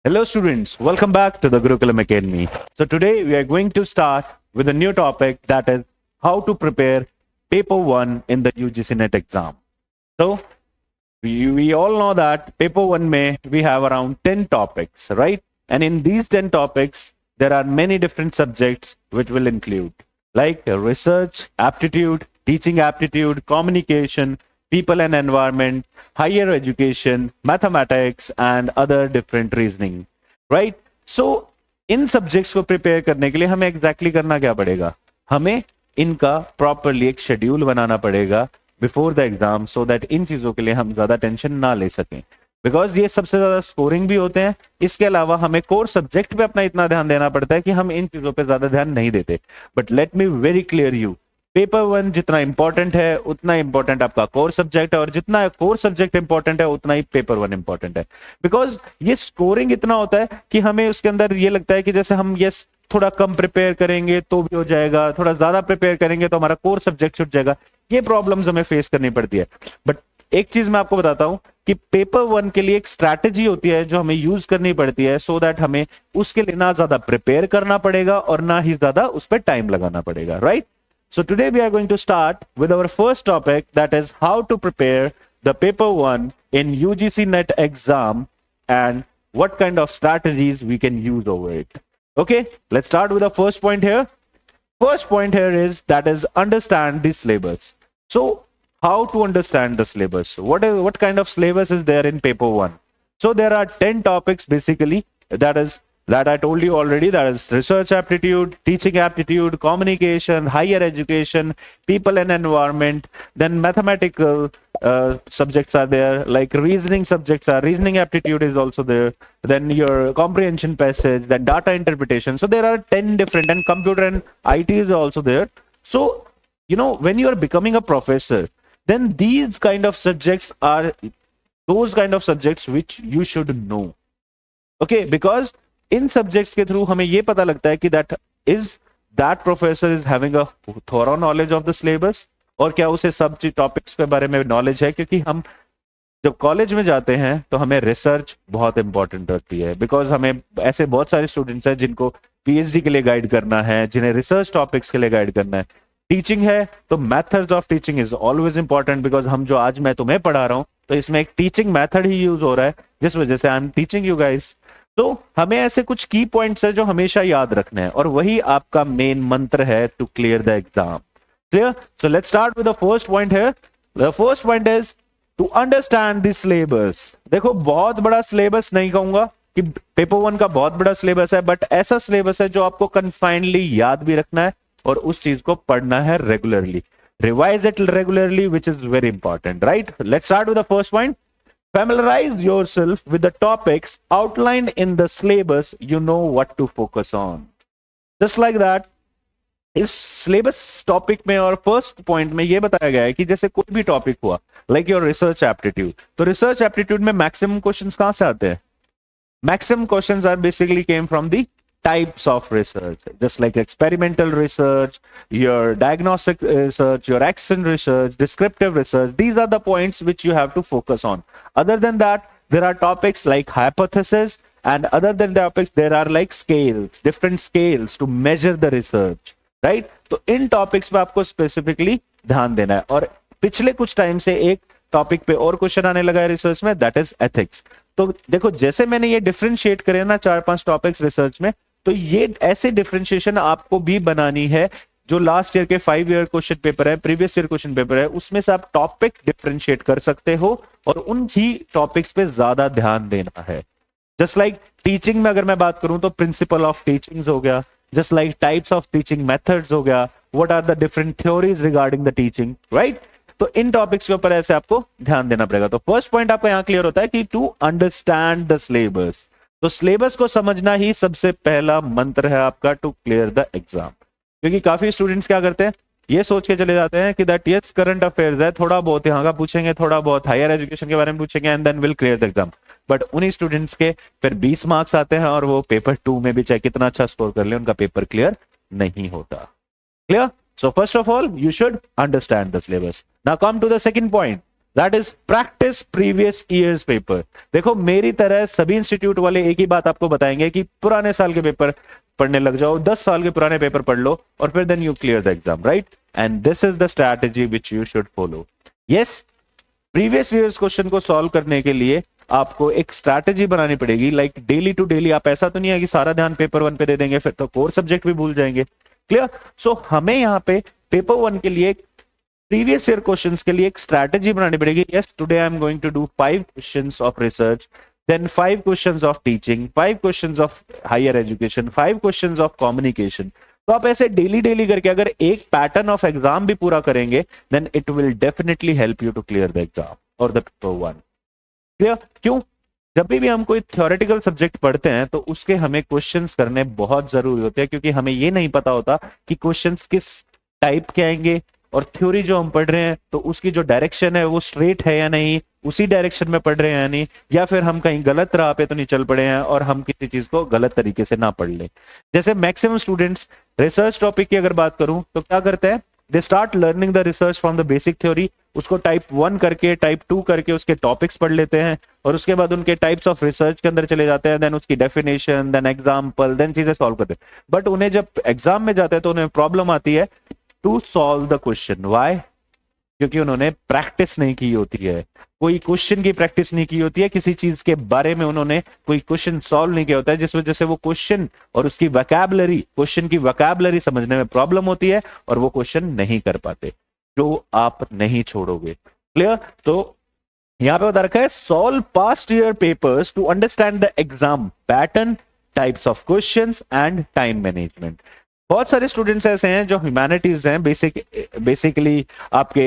Hello students, welcome back to the Gurukulam Academy. So today we are going to start with a new topic, that is how to prepare paper 1 in the UGC NET exam. So we all know that paper 1 may we have around 10 topics, right? And in these 10 topics there are many different subjects which will include like research, aptitude, teaching aptitude, communication, people and environment, higher education, mathematics and other different reasoning, right? So in subjects को prepare करने के लिए हमें exactly करना क्या पड़ेगा? हमें इनका प्रॉपरली एक शेड्यूल बनाना पड़ेगा before the exam, so that in चीजों के लिए हम ज्यादा टेंशन ना ले सकें, बिकॉज ये सबसे ज्यादा स्कोरिंग भी होते हैं. इसके अलावा हमें कोर सब्जेक्ट पे अपना इतना ध्यान देना पड़ता है कि हम इन चीजों पे ज्यादा ध्यान नहीं देते. But let me very clear you, paper 1 जितना इंपॉर्टेंट है उतना इंपॉर्टेंट आपका कोर सब्जेक्ट है, और जितना कोर सब्जेक्ट इंपॉर्टेंट है उतना ही पेपर 1 इंपॉर्टेंट है. बिकॉज ये स्कोरिंग इतना होता है कि हमें उसके अंदर ये लगता है कि जैसे हम यस थोड़ा कम प्रिपेयर करेंगे तो भी हो जाएगा, थोड़ा ज्यादा प्रिपेयर करेंगे तो हमारा कोर सब्जेक्ट छूट जाएगा. ये प्रॉब्लम्स हमें फेस करनी पड़ती है. बट एक चीज मैं आपको बताता हूं कि पेपर 1 के लिए एक स्ट्रैटेजी होती है जो हमें यूज करनी पड़ती है, सो दैट हमें उसके लिए ना ज्यादा प्रिपेयर करना पड़ेगा और ना ही ज्यादा उस पर टाइम लगाना पड़ेगा, right? So today we are going to start with our first topic, that is how to prepare the paper 1 in UGC NET exam and what kind of strategies we can use over it. Okay, let's start with the first point here. First point here is that is understand the syllabus. So how to understand the syllabus? What kind of syllabus is there in paper 1? So there are 10 topics basically, that I told you already, that is research aptitude, teaching aptitude, communication, higher education, people and environment. Then mathematical subjects are there, like reasoning subjects are, reasoning aptitude is also there. Then your comprehension passage, then data interpretation. So there are 10 different, and computer and IT is also there. So, you know, when you are becoming a professor, then these kind of subjects are those kind of subjects which you should know. Okay, because इन subjects के through हमें ये पता लगता है कि that professor is having a thorough knowledge of the syllabus, और क्या उसे सब टॉपिक्स के बारे में नॉलेज है. क्योंकि हम जब कॉलेज में जाते हैं तो हमें रिसर्च बहुत इंपॉर्टेंट होती है, बिकॉज हमें ऐसे बहुत सारे स्टूडेंट्स हैं जिनको पीएचडी के लिए गाइड करना है, जिन्हें रिसर्च टॉपिक्स के लिए गाइड करना है. टीचिंग है तो methods of teaching is always important, because हम जो आज मैं तुम्हें पढ़ा रहा हूँ तो इसमें एक टीचिंग मेथड ही यूज हो रहा है, जिस वजह से I am teaching you guys. तो हमें ऐसे कुछ की पॉइंट्स है जो हमेशा याद रखने हैं, और वही आपका मेन मंत्र है to clear the exam. Clear? So let's start with the first point here. The first point is to understand the syllabus. देखो, बहुत बड़ा सिलेबस नहीं कहूंगा कि पेपर 1 का बहुत बड़ा सिलेबस है, बट ऐसा सिलेबस है जो आपको कन्फाइनली याद भी रखना है और उस चीज को पढ़ना है regularly. Revise it regularly, which is very important, right? Let's start with the first point. Familiarize yourself with the topics outlined in the syllabus. You know what to focus on. Just like that, इस syllabus topic में और first point में ये बताया गया है कि जैसे कोई भी topic हुआ, like your research aptitude, तो research aptitude में maximum questions कहाँ से आते हैं? Maximum questions are basically came from the types of research, just like experimental research, your diagnostic research, your action research, descriptive research. These are the points which you have to focus on. Other than that, there are topics like hypothesis, and other than the topics there are like scales, different scales to measure the research, right? तो इन topics पे आपको specifically ध्यान देना है. और पिछले कुछ time से एक टॉपिक पे और क्वेश्चन आने लगा है रिसर्च में, दैट इज एथिक्स. तो देखो, जैसे मैंने ये डिफरेंशिएट करे ना 4-5 टॉपिक्स रिसर्च में, तो ये ऐसे डिफरेंशिएशन आपको भी बनानी है. जो लास्ट ईयर के 5 ईयर क्वेश्चन पेपर है, प्रीवियस ईयर क्वेश्चन पेपर है, उसमें से आप टॉपिक डिफरेंशिएट कर सकते हो और उन ही टॉपिक्स पे ज्यादा ध्यान देना है. जस्ट लाइक टीचिंग में अगर मैं बात करूं तो प्रिंसिपल ऑफ टीचिंग हो गया, just like types of teaching methods हो गया, what are the different theories regarding the teaching, right? तो इन टॉपिक्स के ऊपर ऐसे आपको ध्यान देना पड़ेगा. तो फर्स्ट पॉइंट आपका यहां क्लियर होता है कि टू अंडरस्टैंड द सिलेबस. तो सिलेबस को समझना ही सबसे पहला मंत्र है आपका टू क्लियर द एग्जाम. क्योंकि काफी स्टूडेंट्स क्या करते हैं, ये सोच के चले जाते हैं कि दैट यस करंट अफेयर्स है, थोड़ा बहुत यहाँ का पूछेंगे, थोड़ा बहुत हायर एजुकेशन के बारे में पूछेंगे, and then will clear the exam. But उन्हीं स्टूडेंट्स के फिर 20 मार्क्स आते हैं और वो पेपर 2 में भी चाहे कितना अच्छा स्कोर कर ले, उनका पेपर क्लियर नहीं होता. Clear? So first of all, you should understand the syllabus. Now come to the second point. That is practice previous years paper. देखो मेरी तरह सभी इंस्टीट्यूट वाले एक ही बात आपको बताएंगे कि पुराने साल के पेपर पढ़ने लग जाओ, 10 साल के पुराने पेपर पढ़ लो और फिर then you clear the exam, right? And this is the strategy which you should follow. Yes, previous years question को सॉल्व करने के लिए आपको एक स्ट्रैटेजी बनानी पड़ेगी, लाइक डेली टू डेली। आप ऐसा तो नहीं है कि सारा ध्यान पेपर 1 पे दे देंगे, फिर तो कोर सब्जेक्ट भी भूल जाएंगे। क्लियर? सो हमें यहाँ पे पेपर 1 के लिए प्रीवियस ईयर क्वेश्चंस के लिए एक स्ट्रैटेजी बनानी पड़ेगी। Yes, today I am going to do 5 questions of research, then 5 questions of teaching, 5 questions of higher education, 5 questions of communication. तो आप ऐसे डेली डेली करके अगर एक पैटर्न ऑफ एग्जाम भी पूरा करेंगे, then it will definitely help you to clear the exam और द पेपर 1। क्लियर? क्यों? जब भी हम कोई थ्योरेटिकल सब्जेक्ट पढ़ते हैं तो उसके हमें क्वेश्चंस करने बहुत जरूरी होते हैं, क्योंकि हमें ये नहीं पता होता कि क्वेश्चंस किस टाइप के आएंगे, और थ्योरी जो हम पढ़ रहे हैं तो उसकी जो डायरेक्शन है वो स्ट्रेट है या नहीं, उसी डायरेक्शन में पढ़ रहे हैं या नहीं, या फिर हम कहीं गलत राह पे तो नहीं चल पड़े हैं और हम किसी चीज को गलत तरीके से ना पढ़ लें। जैसे मैक्सिमम स्टूडेंट्स रिसर्च टॉपिक की अगर बात करूं तो क्या करते हैं, they start learning the research from the basic theory, उसको टाइप 1 करके टाइप 2 करके उसके टॉपिक्स पढ़ लेते हैं, और उसके बाद उनके टाइप्स ऑफ रिसर्च के अंदर चले जाते हैं, देन उसकी डेफिनेशन, देन एग्जाम्पल, देन चीजें सॉल्व करते हैं। बट उन्हें जब एग्जाम में जाते हैं तो उन्हें प्रॉब्लम आती है to solve the question. Why? क्योंकि उन्होंने प्रैक्टिस नहीं की होती है, कोई क्वेश्चन की प्रैक्टिस नहीं की होती है, किसी चीज के बारे में उन्होंने कोई क्वेश्चन सॉल्व नहीं किया होता है, जिस वजह से वो क्वेश्चन और उसकी वोकैबुलरी, क्वेश्चन की वोकैबुलरी समझने में प्रॉब्लम होती है और वो क्वेश्चन नहीं कर पाते, जो आप नहीं छोड़ोगे। क्लियर? तो यहां पे बता रखा है solve past year papers to understand the exam pattern, types of questions and time management. बहुत सारे स्टूडेंट्स ऐसे हैं जो ह्यूमैनिटीज हैं, बेसिकली आपके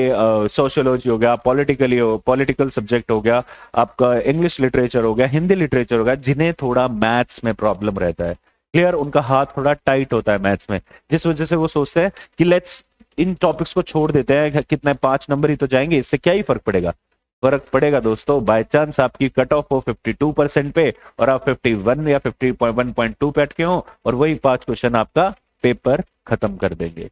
सोशियोलॉजी हो गया, पॉलिटिकल सब्जेक्ट हो गया, आपका इंग्लिश लिटरेचर हो गया, हिंदी लिटरेचर हो गया, जिन्हें थोड़ा मैथ्स में प्रॉब्लम रहता है। क्लियर? उनका हाथ थोड़ा टाइट होता है मैथ्स में, जिस वजह से वो सोचते हैं कि लेट्स इन टॉपिक्स को छोड़ देते हैं, कितने 5 नंबर ही तो जाएंगे, इससे क्या ही फर्क पड़ेगा। फर्क पड़ेगा दोस्तों, बाय चांस आपकी कट ऑफ हो 52% पे और आप 51 या 51.2 पे अटके हो और वही 5 क्वेश्चन आपका पेपर खत्म कर देंगे।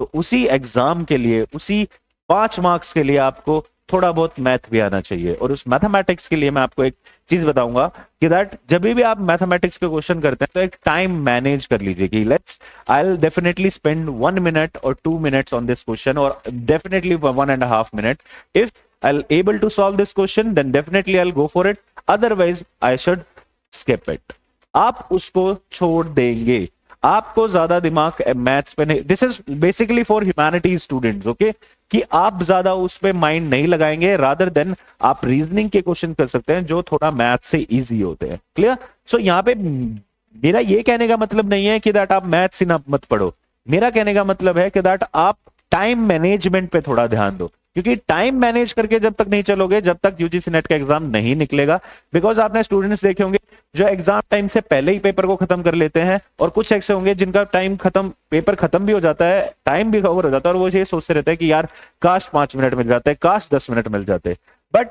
तो उसी एग्जाम के लिए, उसी 5 मार्क्स के लिए आपको थोड़ा बहुत मैथ भी आना चाहिए। और उस मैथमेटिक्स के लिए मैं आपको एक चीज बताऊंगा कि दैट जब भी आप मैथमेटिक्स के क्वेश्चन करते हैं तो एक टाइम मैनेज कर लीजिए कि let's I will definitely spend 1 minute और 2 मिनट्स ऑन दिस क्वेश्चन, और definitely 1.5 minute. If I'll able to solve this question, then definitely I'll go for it. Otherwise, I should skip it. आप उसको छोड़ देंगे, आपको ज्यादा दिमाग मैथ्स पे नहीं। This is basically for humanity students, okay, कि आप ज्यादा उस पे माइंड नहीं लगाएंगे, रादर देन आप रीजनिंग के क्वेश्चन कर सकते हैं जो थोड़ा मैथ से इजी होते हैं। क्लियर? सो यहाँ पे मेरा ये कहने का मतलब नहीं है कि दैट आप मैथ्स ही ना मत पढ़ो, मेरा कहने का मतलब है कि दैट आप टाइम मैनेजमेंट पे थोड़ा ध्यान दो, क्योंकि टाइम मैनेज करके जब तक नहीं चलोगे, जब तक यूजीसी नेट का एग्जाम नहीं निकलेगा। बिकॉज आपने स्टूडेंट्स देखे होंगे जो एग्जाम टाइम से पहले ही पेपर को खत्म कर लेते हैं, और कुछ ऐसे होंगे जिनका टाइम खत्म, पेपर खत्म भी हो जाता है, टाइम भी कवर हो जाता है, और वो ये सोचते रहते हैं कि यार काश 5 मिनट मिल जाते, काश 10 मिनट मिल जाते। बट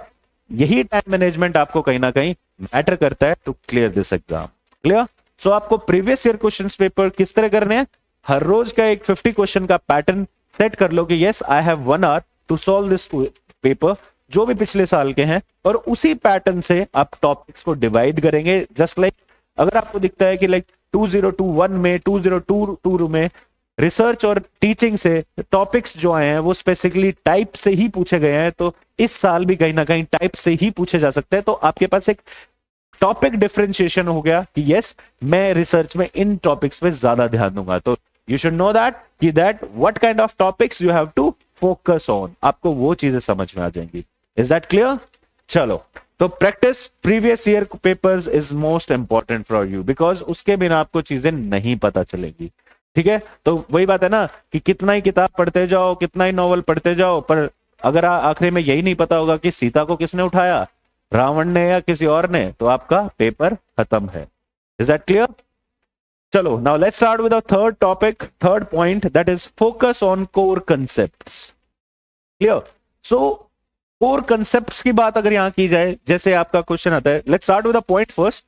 यही टाइम मैनेजमेंट आपको कहीं ना कहीं मैटर करता है to clear this exam. Clear? So आपको प्रीवियस ईयर क्वेश्चन पेपर किस तरह करने हैं, हर रोज का एक 50 क्वेश्चन का पैटर्न सेट कर लो कि yes I have 1 hour to solve this paper, जो भी पिछले साल के हैं, और उसी पैटर्न से आप टॉपिक्स को डिवाइड करेंगे। जस्ट लाइक अगर आपको दिखता है कि लाइक 2021 में, 2022 में रिसर्च और टीचिंग से टॉपिक्स जो आए हैं वो स्पेसिफिकली टाइप से ही पूछे गए हैं, तो इस साल भी कहीं ना कहीं टाइप से ही पूछे जा सकते हैं। तो आपके पास एक टॉपिक डिफरेंशिएशन हो गया कि यस मैं रिसर्च में इन टॉपिक्स पे ज्यादा ध्यान दूंगा। तो यू शुड नो दैट कि that what kind of topics you have to focus on, आपको वो चीजें समझ में आ जाएंगी। Is that clear? चलो, तो practice previous year papers is most important for you, because उसके बिना आपको चीजें नहीं पता चलेगी। ठीक है? तो वही बात है ना कि कितना ही किताब पढ़ते जाओ, कितना ही नॉवल पढ़ते जाओ, पर अगर आखिरी में यही नहीं पता होगा कि सीता को किसने उठाया, रावण ने या किसी और ने, तो आपका पेपर खत्म है। Is that clear? चलो, now let's start with third topic, third point, that is focus on core concepts. Clear? So core concepts की बात अगर यहां की जाए, जैसे आपका क्वेश्चन आता है, let's start with the point first.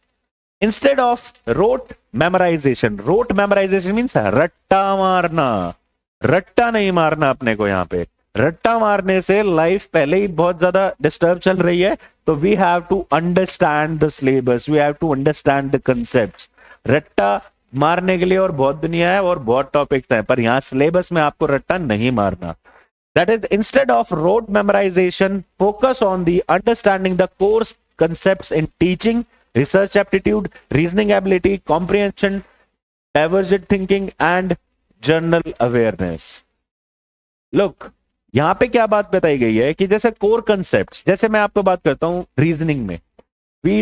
Instead of rote memorisation means रट्टा मारना, रट्टा नहीं मारना अपने को, यहां पे रट्टा मारने से लाइफ पहले ही बहुत ज्यादा डिस्टर्ब चल रही है, तो we have to understand the syllabus, we have to understand the concepts. रट्टा मारने के लिए और बहुत दुनिया है और बहुत टॉपिक्स हैं, पर यहाँ सिलेबस में आपको रट्टा नहीं मारना। That is, instead of road memorisation, focus on the understanding the course concepts in teaching, research aptitude, reasoning ability, comprehension, divergent thinking and general awareness. Look, यहां पे क्या बात बताई गई है कि जैसे कोर कंसेप्ट, जैसे मैं आपको बात करता हूं रीजनिंग में, we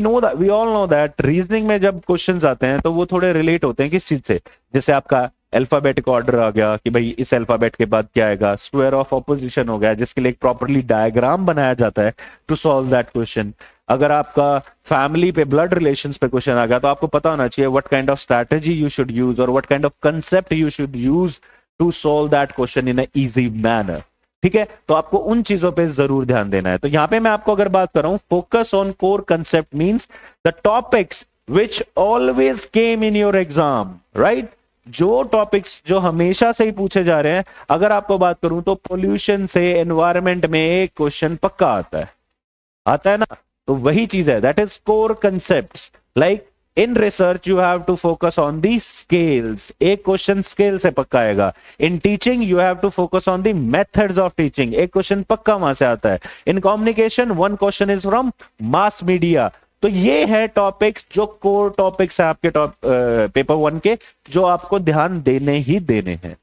all know that reasoning में जब क्वेश्चंस आते हैं तो वो थोड़े रिलेट होते हैं किस चीज से, जैसे आपका अल्फाबेटिक ऑर्डर आ गया कि भाई इस अल्फाबेट के बाद क्या आएगा, स्क्वायर ऑफ ऑपोजिशन हो गया जिसके लिए एक प्रॉपर्ली डायग्राम बनाया जाता है टू सॉल्व दैट क्वेश्चन। अगर आपका फैमिली पे ब्लड रिलेशंस पे क्वेश्चन आ गया तो आपको पता होना चाहिए what kind of strategy you should use और what kind of concept you should use to solve that question in a easy manner. ठीक है, तो आपको उन चीजों पे जरूर ध्यान देना है। तो यहां पे मैं आपको अगर बात कर रहा हूं, focus on core concept means the topics which always came in your exam, right? जो टॉपिक्स जो हमेशा से ही पूछे जा रहे हैं, अगर आपको बात करूं तो पोल्यूशन से एनवायरमेंट में एक क्वेश्चन पक्का आता है ना, तो वही चीज है, that is core concepts. Like in research you have to focus on the scales, एक क्वेश्चन स्केल से पक्का आएगा। In teaching you have to focus on the methods of teaching, एक क्वेश्चन पक्का वहां से आता है। In communication one question is from mass media. तो ये है टॉपिक्स जो कोर टॉपिक्स है आपके पेपर 1 के, जो आपको ध्यान देने ही देने हैं।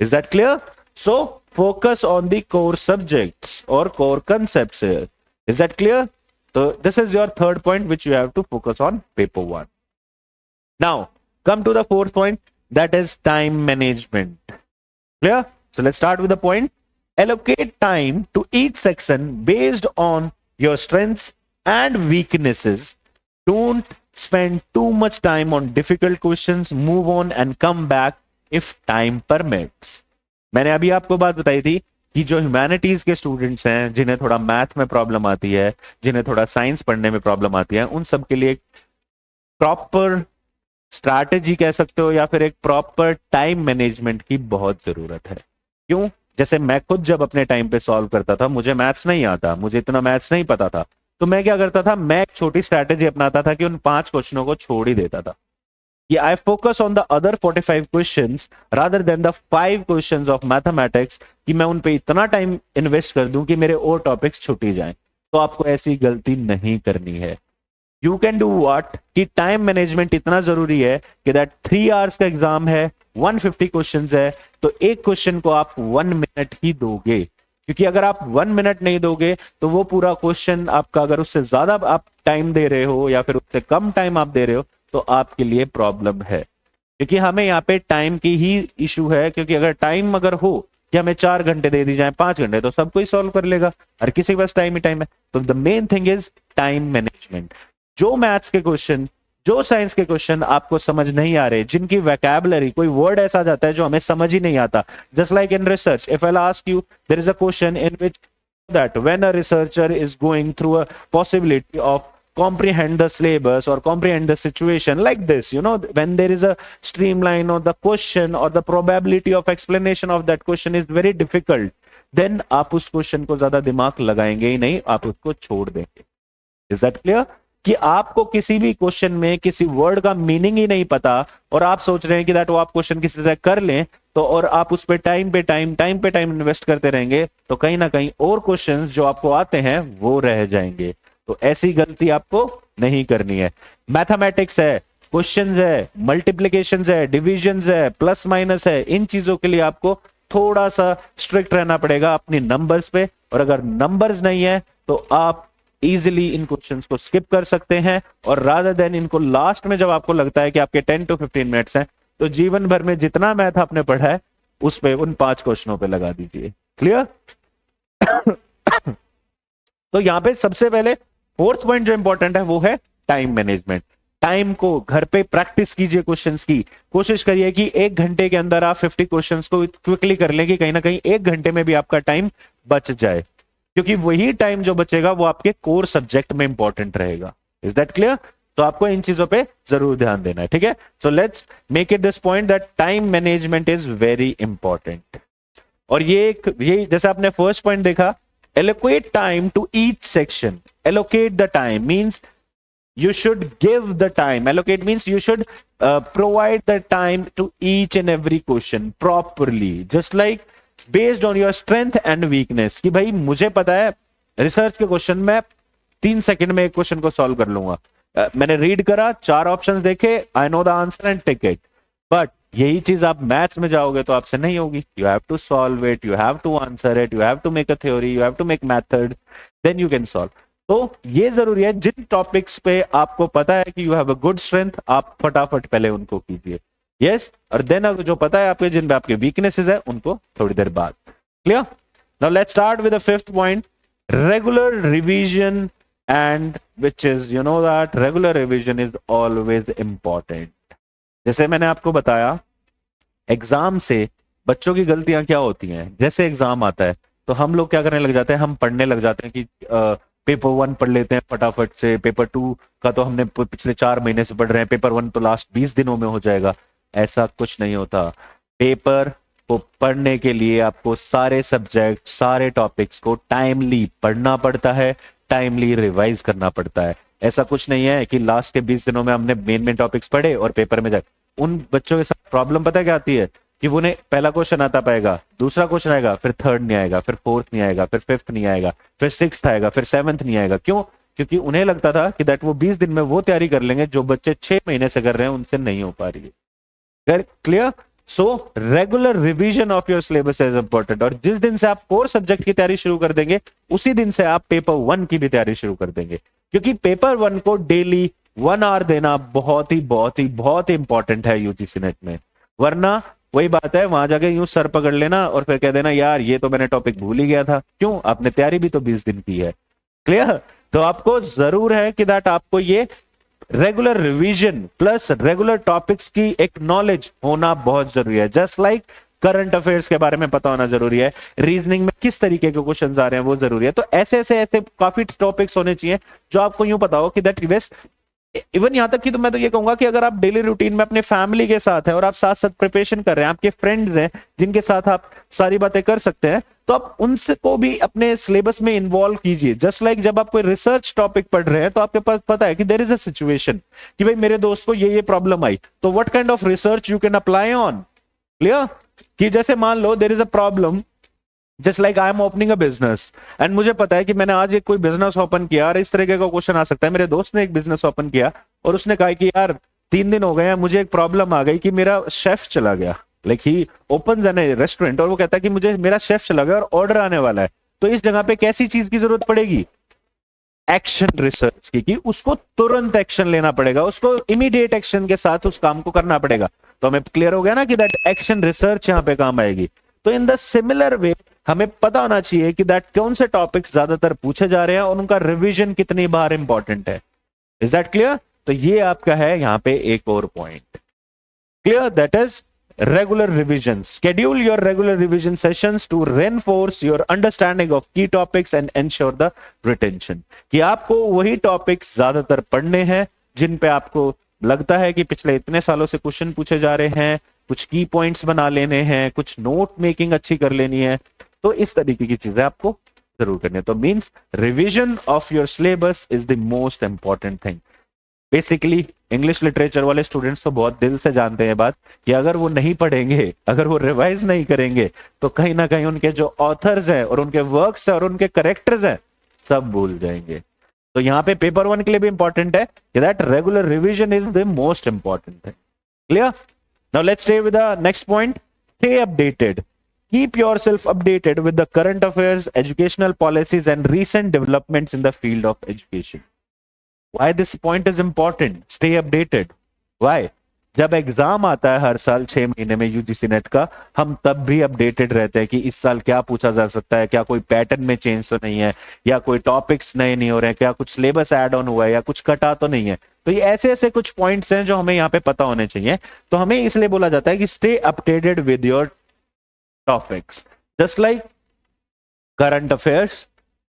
Is that clear? So focus on the core subjects और core concepts. Is that clear? So this is your third point which you have to focus on paper 1. Now come to the fourth point, that is time management. Clear? So let's start with the point. Allocate time to each section based on your strengths and weaknesses. Don't spend too much time on difficult questions. Move on and come back if time permits. मैंने अभी आपको बात बताई थी कि जो humanities के students हैं, जिन्हें थोड़ा मैथ में प्रॉब्लम आती है, जिन्हें थोड़ा साइंस पढ़ने में प्रॉब्लम आती है, उन सब के लिए एक प्रॉपर स्ट्रैटेजी कह सकते हो या फिर एक प्रॉपर टाइम मैनेजमेंट की बहुत जरूरत है। क्यों? जैसे मैं खुद जब अपने टाइम पे सॉल्व करता था, मुझे मैथ्स नहीं आता, मुझे इतना मैथ्स नहीं पता था, तो मैं क्या करता था, मैं एक छोटी स्ट्रैटेजी अपनाता था कि उन 5 क्वेश्चनों को छोड़ ही देता था। I focus on the other 45 questions rather than the 5 questions of mathematics, कि मैं उन पे इतना टाइम इन्वेस्ट कर दूं कि मेरे और टॉपिक्स छूट ही जाएं। तो आपको ऐसी गलती नहीं करनी है। यू कैन डू व्हाट, कि टाइम मैनेजमेंट इतना जरूरी है कि दैट 3 आवर्स का एग्जाम है, 150 क्वेश्चंस है, तो एक क्वेश्चन को आप 1 मिनट ही दोगे। क्योंकि अगर आप 1 मिनट नहीं दोगे तो वो पूरा क्वेश्चन आपका, अगर उससे ज्यादा आप टाइम दे रहे हो या फिर उससे कम टाइम आप दे रहे हो, तो आपके लिए प्रॉब्लम है। क्योंकि हमें यहाँ पे टाइम की ही इशू है, क्योंकि अगर टाइम अगर हो कि हमें 4 घंटे दे दी जाए, 5 घंटे, तो सब कोई सॉल्व कर लेगा, हर किसी के पास टाइम ही टाइम है। तो the main thing is time management. जो मैथ्स के क्वेश्चन, जो साइंस के क्वेश्चन आपको समझ नहीं आ रहे, जिनकी वैकेबुलरी, कोई वर्ड ऐसा जाता है जो हमें समझ ही नहीं आता, just like in research, if I ask you, there is a question in which that when a researcher is going through a possibility of comprehend the syllabus or comprehend the situation like this, you know, when there is a streamline or the question or the probability of explanation of that question is very difficult, then आप उस question को ज्यादा दिमाग लगाएंगे ही नहीं, आप उसको छोड़ देंगे। Is that clear? कि आपको किसी भी क्वेश्चन में किसी वर्ड का मीनिंग ही नहीं पता और आप सोच रहे हैं कि दैट वो आप क्वेश्चन किसी तरह कर लें, तो और आप उस पे टाइम पे टाइम इन्वेस्ट करते रहेंगे, तो कहीं ना कहीं और क्वेश्चंस जो आपको आते हैं वो रह जाएंगे। तो ऐसी गलती आपको नहीं करनी है। मैथमेटिक्स है, क्वेश्चंस है, मल्टीप्लिकेशंस है, डिविजन्स है, प्लस माइनस है, इन चीजों के लिए आपको थोड़ा सा स्ट्रिक्ट रहना पड़ेगा अपनी नंबर्स पे, और अगर नंबर्स नहीं है तो आप इजीली इन क्वेश्चंस को स्किप कर सकते हैं, और रादर देन इनको लास्ट में जब आपको लगता है कि आपके 10 to 15 मिनट्स हैं, तो जीवन भर में जितना मैथ आपने पढ़ा है उस पे, उन 5 क्वेश्चनों पे लगा दीजिए। क्लियर? तो यहां पे सबसे पहले फोर्थ पॉइंट जो इंपॉर्टेंट है वो है टाइम मैनेजमेंट। टाइम को घर पे प्रैक्टिस कीजिए, क्वेश्चंस की कोशिश करिए कि 1 घंटे के अंदर आप 50 क्वेश्चंस को क्विकली कर लें, कि कहीं ना कहीं 1 घंटे में भी आपका टाइम बच जाए, क्योंकि वही टाइम जो बचेगा वो आपके कोर सब्जेक्ट में इंपॉर्टेंट रहेगा। Is that clear? तो आपको इन चीजों पे जरूर ध्यान देना है। ठीक है, so let's make it this point that time management is very important. और ये जैसे आपने फर्स्ट पॉइंट देखा, allocate time to each section. Allocate the time means you should give the time. Allocate means you should provide the time to each and every question properly, just like based on your strength and weakness. कि भाई मुझे पता है research के question में 3 second में एक question को सॉल्व कर लूंगा, मैंने रीड करा, 4 ऑप्शंस देखे, I know the answer and take it. But यही चीज आप मैथ्स में जाओगे तो आपसे नहीं होगी। You have to solve it, you have to answer it, you have to make a theory, you have to make method, then you can solve. तो ये जरूरी है, जिन टॉपिक्स पे आपको पता है कि you have a good strength, आप फटाफट पहले उनको कीजिए। यस, और देन अगर जो पता है आपके, जिन पे आपके वीकनेसेस है, उनको थोड़ी देर बाद। Clear? Now let's start with the fifth point, regular revision, and which is, you know that regular revision is always important. जैसे मैंने आपको बताया, एग्जाम से बच्चों की गलतियां क्या होती हैं, जैसे एग्जाम आता है तो हम लोग क्या करने लग जाते हैं, हम पढ़ने लग जाते हैं कि पेपर 1 पढ़ लेते हैं फटाफट से, पेपर 2 का तो हमने पिछले 4 महीने से पढ़ रहे हैं, पेपर 1 तो लास्ट 20 दिनों में हो जाएगा। ऐसा कुछ नहीं होता। पेपर को पढ़ने के लिए आपको सारे सब्जेक्ट, सारे टॉपिक्स को टाइमली पढ़ना पड़ता है, टाइमली रिवाइज करना पड़ता है। ऐसा कुछ नहीं है कि लास्ट के 20 दिनों में हमने मेन टॉपिक्स पढ़े और पेपर में जाए। उन बच्चों के साथ प्रॉब्लम पता है क्या आती है, कि उन्हें पहला क्वेश्चन आता पाएगा, दूसरा क्वेश्चन आएगा, फिर थर्ड नहीं आएगा, फिर फोर्थ नहीं आएगा, फिर फिफ्थ नहीं आएगा, फिर सिक्स्थ आएगा, फिर सेवंथ नहीं आएगा। क्यों? क्योंकि उन्हें लगता था कि दैट वो 20 दिन में वो तैयारी कर लेंगे जो बच्चे 6 महीने से कर रहे हैं, उनसे नहीं हो पा रही है। Clear? So regular revision of your syllabus is important. और जिस दिन से आप कोर सब्जेक्ट की तैयारी शुरू कर देंगे, उसी दिन से आप पेपर 1 की भी तैयारी शुरू कर देंगे, क्योंकि पेपर 1 को डेली 1 आवर देना बहुत ही इंपॉर्टेंट है यूजीसी नेट में। वरना वही बात है, वहां जाके यूं सर पकड़ लेना और फिर कह देना यार ये तो मैंने टॉपिक भूल ही गया था। क्यों? आपने तैयारी भी तो 20 दिन की है। क्लियर? तो आपको जरूर है कि दैट आपको ये regular revision plus regular topics की एक नॉलेज होना बहुत जरूरी है। जस्ट लाइक करंट अफेयर्स के बारे में पता होना जरूरी है, रीजनिंग में किस तरीके के क्वेश्चंस आ रहे हैं वो जरूरी है। तो ऐसे काफी टॉपिक्स होने चाहिए जो आपको यूं पता हो कि दैट बेस्ट। इवन यहां तक कि तो मैं तो ये कहूंगा कि अगर आप डेली रूटीन में अपने फैमिली के साथ है और आप साथ साथ प्रिपरेशन कर रहे हैं, आपके फ्रेंड्स हैं जिनके साथ आप सारी बातें कर सकते हैं, तो आप उनसे को भी अपने सिलेबस में इन्वॉल्व कीजिए। जस्ट लाइक जब आप कोई रिसर्च टॉपिक पढ़ रहे हैं तो आपके पास पता है कि देयर इज अ सिचुएशन कि भाई मेरे दोस्त को ये प्रॉब्लम आई, तो what kind of research you can apply on. Clear? कि जैसे मान लो there is a problem, just like I am opening a business and मुझे पता है कि मैंने आज एक कोई बिजनेस ओपन किया और इस तरीके का क्वेश्चन आ सकता है। मेरे दोस्त ने एक बिजनेस ओपन किया और उसने कहा कि यार 3 दिन हो गए हैं, मुझे एक प्रॉब्लम आ गई कि मेरा शेफ चला गया। Like he opens an restaurant और वो कहता है कि मुझे मेरा शेफ चला गया और ऑर्डर आने वाला है, तो इस जगह पे कैसी चीज की जरूरत पड़ेगी? एक्शन रिसर्च की, कि उसको तुरंत एक्शन लेना पड़ेगा, उसको इमीडिएट एक्शन के साथ उस काम को करना पड़ेगा। तो हमें क्लियर हो गया ना कि दैट एक्शन रिसर्च यहां पे काम आएगी। तो इन द सिमिलर वे हमें पता होना चाहिए कि दैट कौन से टॉपिक्स ज्यादातर पूछे जा रहे हैं और उनका रिवीजन कितनी बार इंपॉर्टेंट है। Is that clear? तो ये आपका है यहां पे एक और point. Clear? That is regular revision. Schedule your regular revision sessions to reinforce your understanding of key topics and ensure the retention. कि आपको वही टॉपिक्स ज्यादातर पढ़ने हैं जिन पे आपको लगता है कि पिछले इतने सालों से क्वेश्चन पूछे जा रहे हैं, कुछ की पॉइंट्स बना लेने हैं, कुछ नोट मेकिंग अच्छी कर लेनी है। तो इस तरीके की चीजें आपको जरूर करनी है। तो means revision of your syllabus is the most important thing. Basically English literature वाले स्टूडेंट्स तो बहुत दिल से जानते हैं बात कि अगर वो नहीं पढ़ेंगे, अगर वो रिवाइज नहीं करेंगे, तो कहीं ना कहीं उनके जो ऑथर्स हैं और उनके वर्क्स हैं और उनके करेक्टर्स हैं, सब भूल जाएंगे। तो यहाँ पे पेपर 1 के लिए भी इंपॉर्टेंट है कि that regular revision is the most important thing. Clear? Now let's stay with the next point, stay updated. Keep yourself updated with the current affairs, educational policies, and recent developments in the field of education. Why this point is important? Stay updated. Why? जब exam आता है हर साल 6 महीने में UGC net का, हम तब भी अपडेटेड रहते हैं कि इस साल क्या पूछा जा सकता है, क्या कोई पैटर्न में चेंज तो नहीं है, या कोई टॉपिक्स नए नहीं हो रहे हैं, क्या कुछ सिलेबस ऐड ऑन हुआ है, या कुछ कटा तो नहीं है। तो ये ऐसे कुछ पॉइंट्स हैं जो हमें यहाँ पे पता होने चाहिए। तो हमें इसलिए बोला जाता है कि stay updated with your topics, just like current affairs,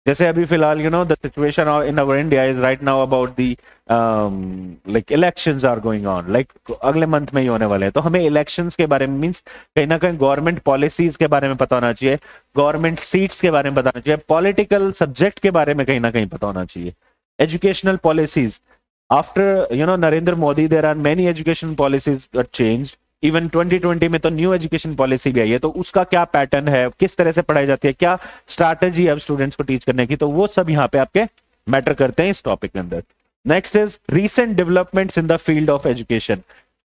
जैसे अभी फिलहाल the situation in our India is right now about the like elections are going on, like अगले मंथ में ही होने वाले हैं, तो हमें इलेक्शंस के बारे में मींस कहीं ना कहीं गवर्नमेंट पॉलिसीज के बारे में पता होना चाहिए, गवर्नमेंट सीट्स के बारे में पता होना चाहिए, पॉलिटिकल सब्जेक्ट के बारे में कहीं ना कहीं पता होना चाहिए, educational policies. After Narendra Modi there are many education policies got changed। Even 2020 में तो न्यू एजुकेशन पॉलिसी भी आई है, तो उसका क्या पैटर्न है, किस तरह से पढ़ाई जाती है, क्या स्ट्रैटेजी है अब स्टूडेंट्स को टीच करने की, तो वो सब यहाँ पे आपके मैटर करते हैं इस टॉपिक के अंदर। Next is recent developments in the field of education.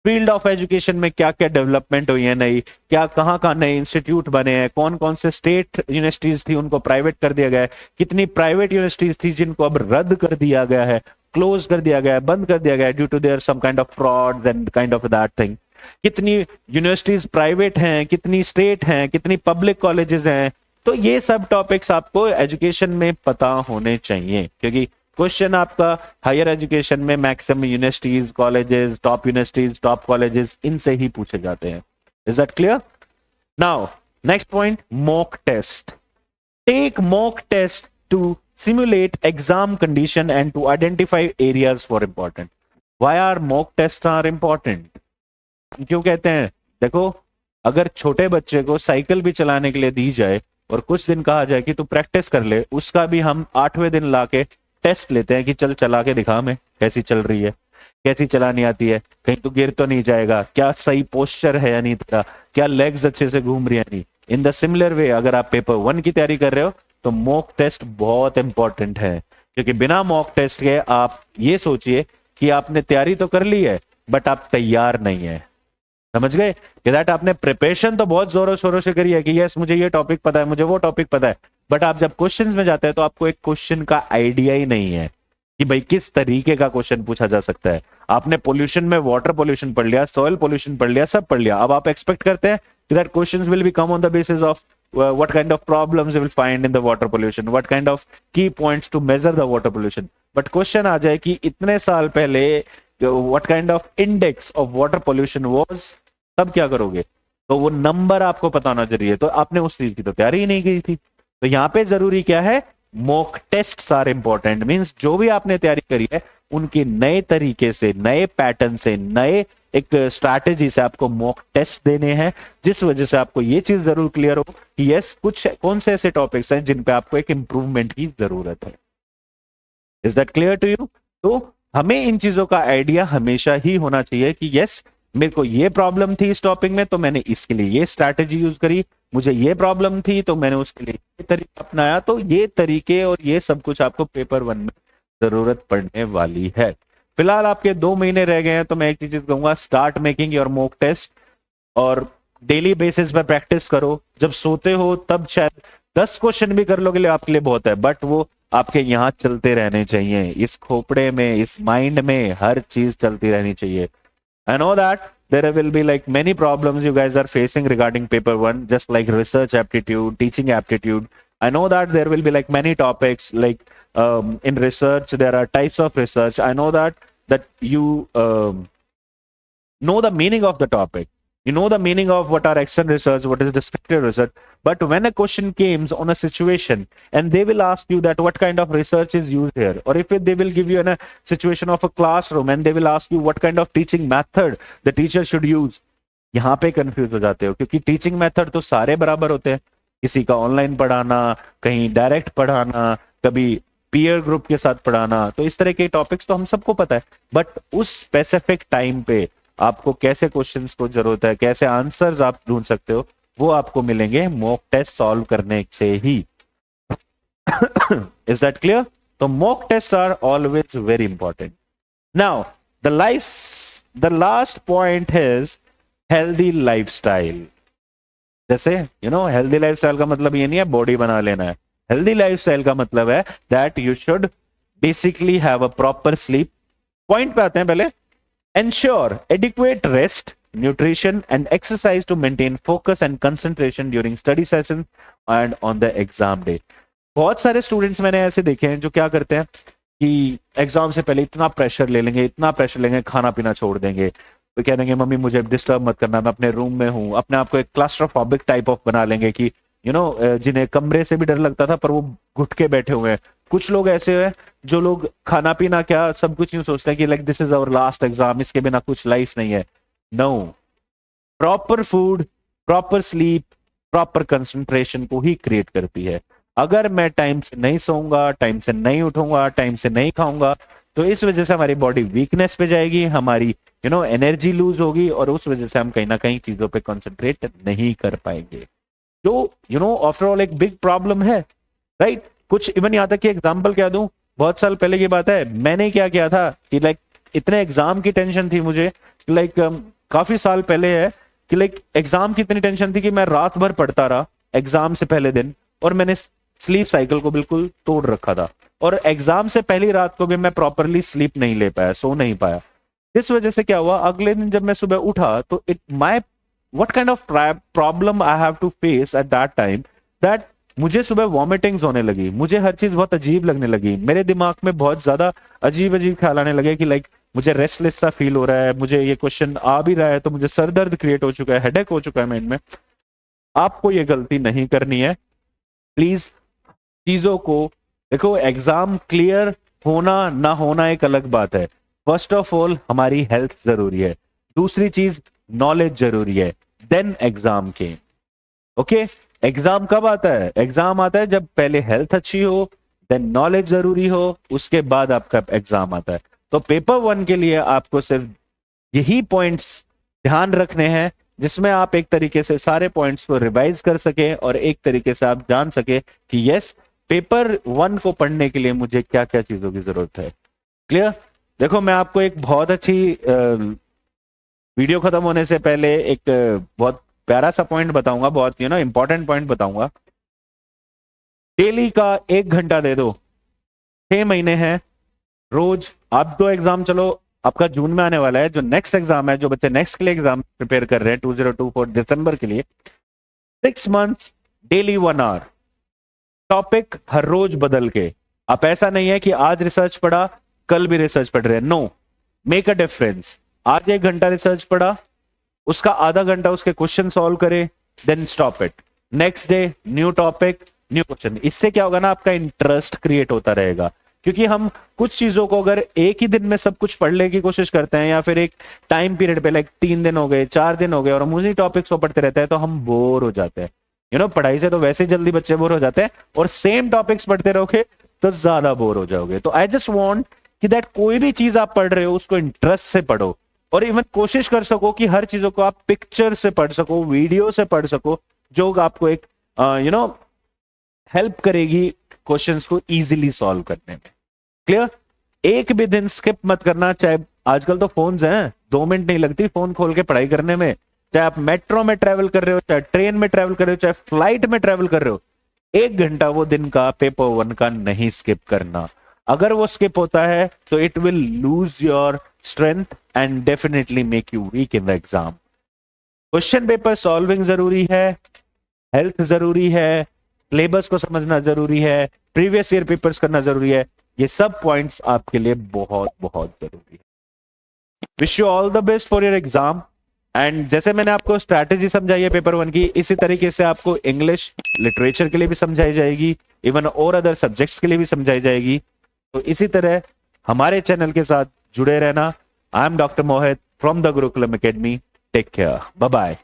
Field of education में क्या क्या डेवलपमेंट हुई है नई, क्या कहाँ नए इंस्टीट्यूट बने हैं, कौन कौन से स्टेट यूनिवर्सिटीज थी उनको प्राइवेट कर दिया गया है, कितनी प्राइवेट यूनिवर्सिटीज थी जिनको अब रद्द कर दिया गया है, क्लोज कर दिया गया है, बंद कर दिया गया है due to there some kind of fraud and kind of that thing. कितनी यूनिवर्सिटीज प्राइवेट हैं, कितनी स्टेट हैं, कितनी पब्लिक कॉलेजेस हैं, तो ये सब टॉपिक्स आपको एजुकेशन में पता होने चाहिए, क्योंकि क्वेश्चन आपका हायर एजुकेशन में maximum universities, colleges, top colleges इनसे ही पूछे जाते हैं। Is that clear? Now next point, mock test. Take mock test to simulate exam condition and to identify areas for important. Why are mock tests are important? क्यों कहते हैं? देखो, अगर छोटे बच्चे को साइकिल भी चलाने के लिए दी जाए और कुछ दिन कहा जाए कि तू प्रैक्टिस कर ले, उसका भी हम 8वें दिन लाके टेस्ट लेते हैं कि चल चला के दिखा हमें कैसी चल रही है, कैसी चलानी आती है, कहीं तो गिर तो नहीं जाएगा, क्या सही पोस्चर है या नहीं तेरा, क्या लेग्स अच्छे से घूम रही है नहीं। इन द सिमिलर वे अगर आप पेपर 1 की तैयारी कर रहे हो तो मॉक टेस्ट बहुत इंपॉर्टेंट है, क्योंकि बिना मॉक टेस्ट के आप ये सोचिए कि आपने तैयारी तो कर ली है बट आप तैयार नहीं है। समझ गए कि दैट आपने प्रिपरेशन तो बहुत जोरों शोरों से करी है कि यस मुझे ये टॉपिक पता है, मुझे वो टॉपिक पता है, बट आप जब क्वेश्चंस में जाते हैं तो आपको एक क्वेश्चन का आइडिया ही नहीं है कि भाई किस तरीके का क्वेश्चन पूछा जा सकता है। आपने पोल्यूशन में वाटर पोल्यूशन पढ़ लिया, सॉइल पोल्यूशन पढ़ लिया, सब पढ़ लिया, अब आप एक्सपेक्ट करते हैं कि that questions will be come on the basis of what kind of problems you will find in the water pollution, what kind of key points to measure the water pollution, but question आ जाए कि इतने साल पहले what kind of index of water pollution was, तब क्या करोगे? तो वो नंबर आपको पता होना जरूरी है, तो आपने उस चीज की तो तैयारी ही नहीं की थी। तो यहाँ पे जरूरी क्या है? Mock test are important, means जो भी आपने तैयारी करी है उनके नए तरीके से, नए पैटर्न से, नए एक स्ट्रैटेजी से आपको मॉक टेस्ट देने हैं, जिस वजह से आपको ये चीज जरूर क्लियर हो कि यस कुछ कौन से ऐसे टॉपिक्स हैं जिन पे आपको एक इंप्रूवमेंट की जरूरत है। Is that clear to you? तो हमें इन चीजों का आइडिया हमेशा ही होना चाहिए कि यस मेरे को ये प्रॉब्लम थी इस टॉपिक में तो मैंने इसके लिए ये स्ट्रैटेजी यूज करी, मुझे ये प्रॉब्लम थी तो मैंने उसके लिए ये तरीका अपनाया। तो ये तरीके और ये सब कुछ आपको पेपर 1 में जरूरत पड़ने वाली है। फिलहाल आपके 2 महीने रह गए हैं, तो मैं एक चीज कहूंगा, start making your mock test और डेली बेसिस पे प्रैक्टिस करो। जब सोते हो तब शायद 10 क्वेश्चन भी कर लोगे आपके लिए बहुत है, बट वो आपके यहाँ चलते रहने चाहिए, इस खोपड़े में, इस माइंड में हर चीज चलती रहनी चाहिए। I know that there will be like many problems you guys are facing regarding paper 1, just like research aptitude, teaching aptitude. I know that there will be like many topics like in research there are types of research. I know that you know the meaning of the topic, you know the meaning of what are external research, what is descriptive research, but when a question comes on a situation and they will ask you that what kind of research is used here, or if they will give you in a situation of a classroom and they will ask you what kind of teaching method the teacher should use, यहाँ पे confuse हो जाते हो, क्योंकि teaching method तो सारे बराबर होते हैं, किसी का ऑनलाइन पढ़ाना, कहीं डायरेक्ट पढ़ाना, कभी पीयर ग्रुप के साथ पढ़ाना, तो इस तरह के टॉपिक्स तो हम सबको पता है, बट उस स्पेसिफिक टाइम पे आपको कैसे क्वेश्चंस को जरूरत है, कैसे आंसर्स आप ढूंढ सकते हो, वो आपको मिलेंगे मॉक टेस्ट सॉल्व करने से ही। Is that clear? तो mock test are always very important. Now the last point is healthy lifestyle. जैसे हेल्दी लाइफस्टाइल का मतलब ये नहीं है बॉडी बना लेना है। हेल्दी लाइफस्टाइल का मतलब है that you should basically have a proper sleep. Point पे आते हैं पहले। Ensure adequate rest, nutrition and exercise to maintain focus and concentration during study sessions and on the exam day. बहुत सारे स्टूडेंट्स मैंने ऐसे देखे हैं जो क्या करते हैं कि एग्जाम से पहले इतना प्रेशर ले लेंगे, इतना प्रेशर लेंगे, खाना पीना छोड़ देंगे, तो कह देंगे मम्मी मुझे डिस्टर्ब मत करना, मैं अपने रूम में हूँ, अपने आप को एक क्लास्ट्रोफोबिक टाइप ऑफ बना लेंगे कि जिन्हें कमरे से भी डर लगता था पर वो घुट के बैठे हुए हैं। कुछ लोग ऐसे हैं जो लोग खाना पीना क्या सब कुछ यूं सोचते हैं कि like this is our last exam, इसके बिना कुछ लाइफ नहीं है। No, proper food, proper sleep, proper concentration को ही क्रिएट करती है। अगर मैं टाइम से नहीं सोऊंगा, टाइम से नहीं उठूंगा, टाइम से नहीं खाऊंगा, तो इस वजह से हमारी बॉडी वीकनेस पे जाएगी, हमारी एनर्जी लूज होगी और उस वजह से हम कहीं ना कहीं चीजों पे कंसंट्रेट नहीं कर पाएंगे, जो आफ्टर ऑल एक बिग प्रॉब्लम है, राइट। कुछ इवन यहाँ तक कि एग्जाम्पल क्या दूं, बहुत साल पहले की बात है, मैंने क्या किया था कि लाइक इतने एग्जाम की टेंशन थी मुझे, लाइक काफी साल पहले है कि लाइक एग्जाम की इतनी टेंशन थी कि मैं रात भर पढ़ता रहा एग्जाम से पहले दिन, और मैंने स्लीप साइकिल को बिल्कुल तोड़ रखा था, और एग्जाम से पहली रात को भी मैं प्रॉपरली स्लीप नहीं ले पाया, सो नहीं पाया। इस वजह से क्या हुआ, अगले दिन जब मैं सुबह उठा तो what kind of problem I have to face at that time that मुझे सुबह वॉमिटिंग्स होने लगी, मुझे हर चीज बहुत अजीब लगने लगी, मेरे दिमाग में बहुत ज्यादा अजीब अजीब ख्याल आने लगे कि लाइक मुझे रेस्टलेस सा फील हो रहा है, मुझे ये क्वेश्चन आ भी रहा है तो मुझे सर दर्द क्रिएट हो चुका है, हेडेक हो चुका है माइंड में। आपको ये गलती नहीं करनी है प्लीज। चीजों को देखो, एग्जाम क्लियर होना ना होना एक अलग बात है। फर्स्ट ऑफ ऑल हमारी हेल्थ जरूरी है, दूसरी चीज नॉलेज जरूरी है, देन एग्जाम के। ओके, एग्जाम कब आता है? एग्जाम आता है जब पहले हेल्थ अच्छी हो, देन नॉलेज जरूरी हो, उसके बाद आपका एग्जाम आता है। तो पेपर 1 के लिए आपको सिर्फ यही पॉइंट्स ध्यान रखने हैं जिसमें आप एक तरीके से सारे पॉइंट्स को रिवाइज कर सके और एक तरीके से आप जान सके कि यस, पेपर 1 को पढ़ने के लिए मुझे क्या क्या चीजों की जरूरत है। क्लियर? देखो, मैं आपको एक बहुत अच्छी वीडियो खत्म होने से पहले एक बहुत प्यारा सा पॉइंट बताऊंगा, बहुत इंपॉर्टेंट पॉइंट बताऊंगा। डेली का 1 घंटा दे दो, 6 महीने हैं, रोज आप 2 एग्जाम, चलो आपका जून में आने वाला है, जो नेक्स्ट एग्जाम है, जो बच्चे नेक्स्ट के लिए एग्जाम प्रिपेयर कर रहे हैं 2024 दिसंबर के लिए, 6 मंथ्स डेली 1 आवर, टॉपिक हर रोज बदल के। आप ऐसा नहीं है कि आज रिसर्च पढ़ा कल भी रिसर्च पढ़ रहे हैं, नो, मेक अ डिफरेंस। आज 1 घंटा रिसर्च पढ़ा, उसका आधा घंटा उसके क्वेश्चन सॉल्व करे, then stop it, next day new topic new question. इससे क्या होगा ना, आपका इंटरेस्ट क्रिएट होता रहेगा, क्योंकि हम कुछ चीजों को अगर एक ही दिन में सब कुछ पढ़ने की कोशिश करते हैं या फिर एक टाइम पीरियड पे, लाइक 3 दिन हो गए, 4 दिन हो गए, और हम उन्हीं टॉपिक्स को पढ़ते रहते हैं, तो हम बोर हो जाते हैं। पढ़ाई से तो वैसे ही जल्दी बच्चे बोर हो जाते हैं, और सेम टॉपिक्स पढ़ते रहोगे तो ज्यादा बोर हो जाओगे। तो आई जस्ट वॉन्ट कि दैट कोई भी चीज आप पढ़ रहे हो उसको इंटरेस्ट से पढ़ो, और इवन कोशिश कर सको कि हर चीजों को आप पिक्चर से पढ़ सको, वीडियो से पढ़ सको, जो आपको एक हेल्प करेगी क्वेश्चंस को इजीली सॉल्व करने में। क्लियर? एक भी दिन स्किप मत करना, चाहे आजकल तो फोन्स हैं, 2 मिनट नहीं लगती फोन खोल के पढ़ाई करने में, चाहे आप मेट्रो में ट्रेवल कर रहे हो, चाहे ट्रेन में ट्रेवल कर रहे हो, चाहे फ्लाइट में ट्रेवल कर रहे हो, 1 घंटा वो दिन का पेपर 1 का नहीं स्किप करना। अगर वो स्किप होता है तो it will lose your strength and definitely make you weak in the exam. Question paper solving जरूरी है, हेल्थ जरूरी है, सिलेबस को समझना जरूरी है, प्रीवियस ईयर पेपर्स करना जरूरी है। ये सब पॉइंट्स आपके लिए बहुत बहुत जरूरी है। Wish you all the best for your exam. And जैसे मैंने आपको स्ट्रैटेजी समझाई है पेपर 1 की, इसी तरीके से आपको इंग्लिश लिटरेचर के लिए भी समझाई जाएगी, इवन और अदर सब्जेक्ट्स के लिए भी समझाई जाएगी। तो इसी तरह हमारे चैनल के साथ जुड़े रहना। I am doctor Mohit from the Gurukulam academy. Take care, bye bye.